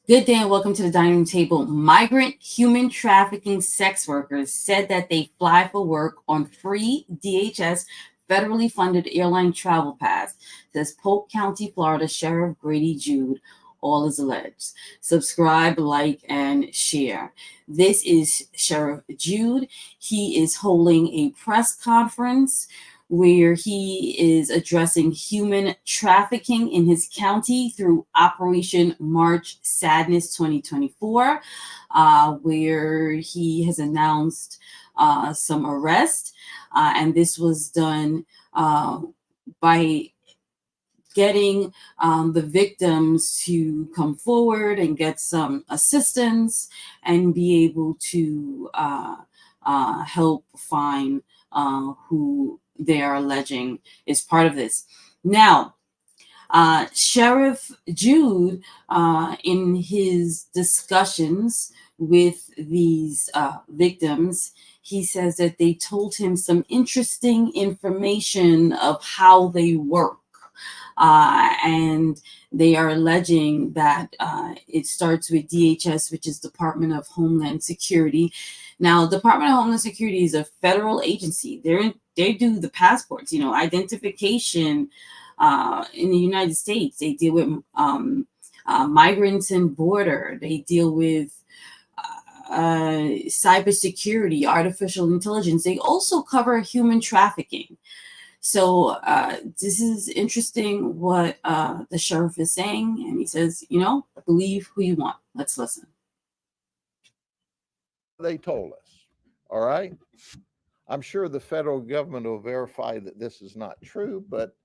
Good day and welcome to the dining room table. Migrant human trafficking sex workers said that they fly for work on free DHS federally funded airline travel pass, says Polk County, Florida Sheriff Grady Judd. All is alleged. Subscribe, like, and share. This is Sheriff Judd. He is holding a press conference where he is addressing human trafficking in his county through Operation March Sadness 2024, where he has announced some arrests. And this was done by getting the victims to come forward and get some assistance and be able to help find who they are alleging is part of this. Now, Sheriff Judd, in his discussions with these victims, he says that they told him some interesting information of how they work. And they are alleging that it starts with DHS, which is Department of Homeland Security. Now, Department of Homeland Security is a federal agency. They do the passports, identification in the United States. They deal with migrants and border. They deal with cybersecurity, artificial intelligence. They also cover human trafficking. So this is interesting what the sheriff is saying. And he says, believe who you want. Let's listen. They told us, all right? I'm sure the federal government will verify that this is not true, but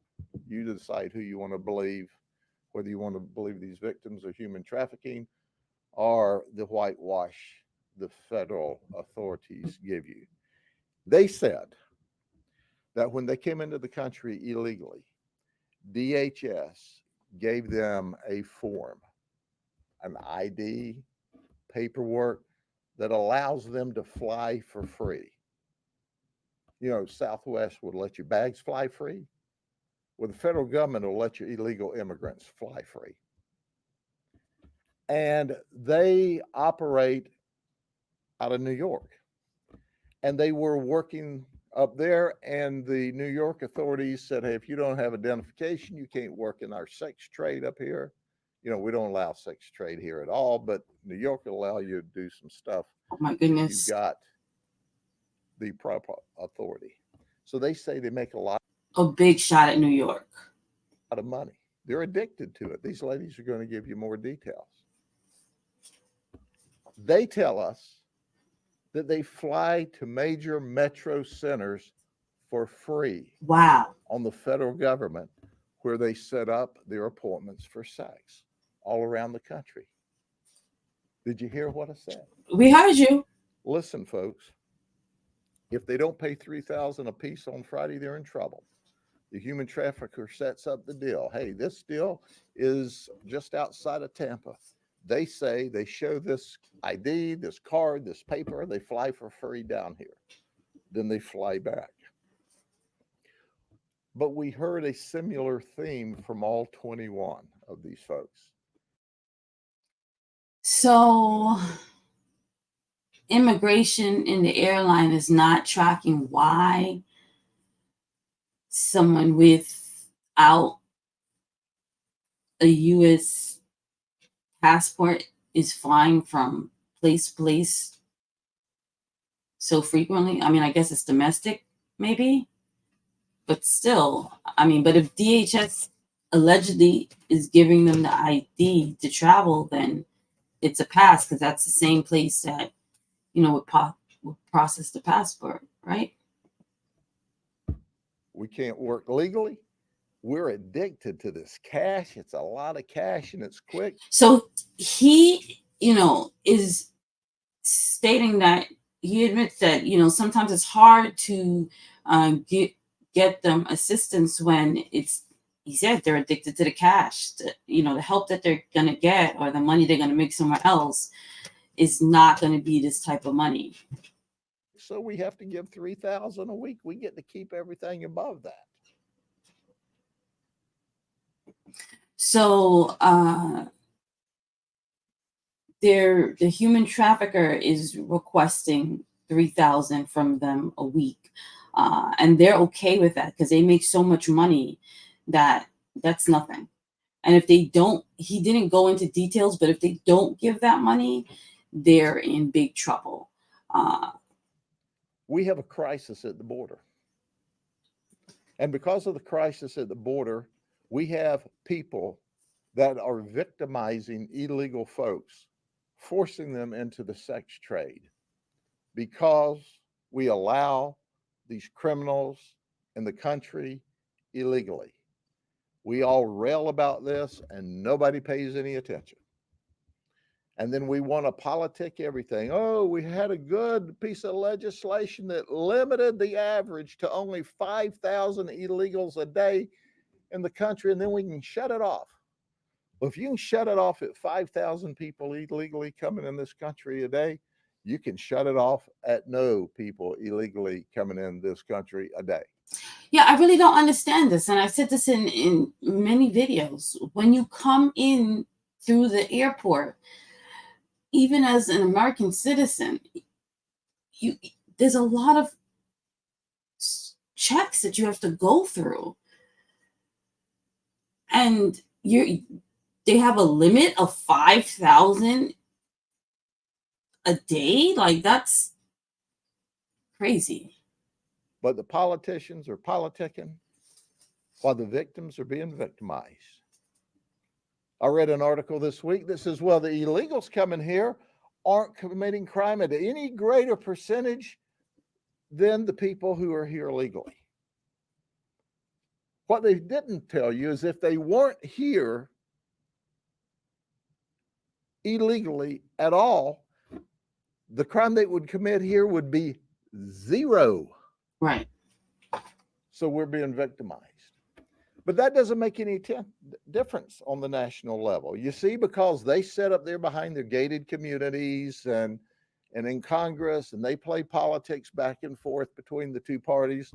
you decide who you want to believe, whether you want to believe these victims of human trafficking or the whitewash the federal authorities give you. They said that when they came into the country illegally, DHS gave them a form, an ID, paperwork that allows them to fly for free. Southwest would let your bags fly free. Well, the federal government will let your illegal immigrants fly free. And they operate out of New York. And they were working up there, and the New York authorities said, hey, if you don't have identification, you can't work in our sex trade up here. We don't allow sex trade here at all, but New York will allow you to do some stuff. Oh, my goodness. You've got the proper authority. So they say they make a big shot at New York. A lot of money. They're addicted to it. These ladies are going to give you more details. They tell us that they fly to major metro centers for free. Wow. On the federal government, where they set up their appointments for sex all around the country. Did you hear what I said? We heard you. Listen, folks, if they don't pay $3,000 a piece on Friday, they're in trouble. The human trafficker sets up the deal. Hey, this deal is just outside of Tampa. They say they show this ID, this card, this paper. They fly for free down here. Then they fly back. But we heard a similar theme from all 21 of these folks. So immigration in the airline is not tracking why someone without a U.S. passport is flying from place to place so frequently. I mean, I guess it's domestic, maybe. But still, but if DHS allegedly is giving them the ID to travel, then it's a pass, because that's the same place that, would process the passport, right? We can't work legally. We're addicted to this cash. It's a lot of cash and it's quick. So he, is stating that he admits that, sometimes it's hard to get them assistance when he said they're addicted to the cash. The help that they're going to get or the money they're going to make somewhere else is not going to be this type of money. So we have to give $3,000 a week. We get to keep everything above that. So the human trafficker is requesting 3,000 from them a week, and they're okay with that because they make so much money that that's nothing. And if they don't, he didn't go into details, but if they don't give that money, they're in big trouble. We have a crisis at the border. And because of the crisis at the border, we have people that are victimizing illegal folks, forcing them into the sex trade because we allow these criminals in the country illegally. We all rail about this and nobody pays any attention. And then we want to politic everything. Oh, we had a good piece of legislation that limited the average to only 5,000 illegals a day in the country, and then we can shut it off. Well, if you can shut it off at 5,000 people illegally coming in this country a day, you can shut it off at no people illegally coming in this country a day. Yeah, I really don't understand this. And I said this in many videos. When you come in through the airport, even as an American citizen, there's a lot of checks that you have to go through. And they have a limit of 5,000 a day. Like, that's crazy. But the politicians are politicking while the victims are being victimized. I read an article this week that says, well, the illegals coming here aren't committing crime at any greater percentage than the people who are here legally. What they didn't tell you is if they weren't here illegally at all, the crime they would commit here would be zero. Right. So we're being victimized. But that doesn't make any difference on the national level. You see, because they sit up there behind their gated communities and in Congress, and they play politics back and forth between the two parties,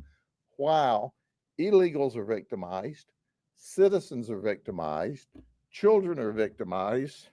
while illegals are victimized, citizens are victimized, children are victimized,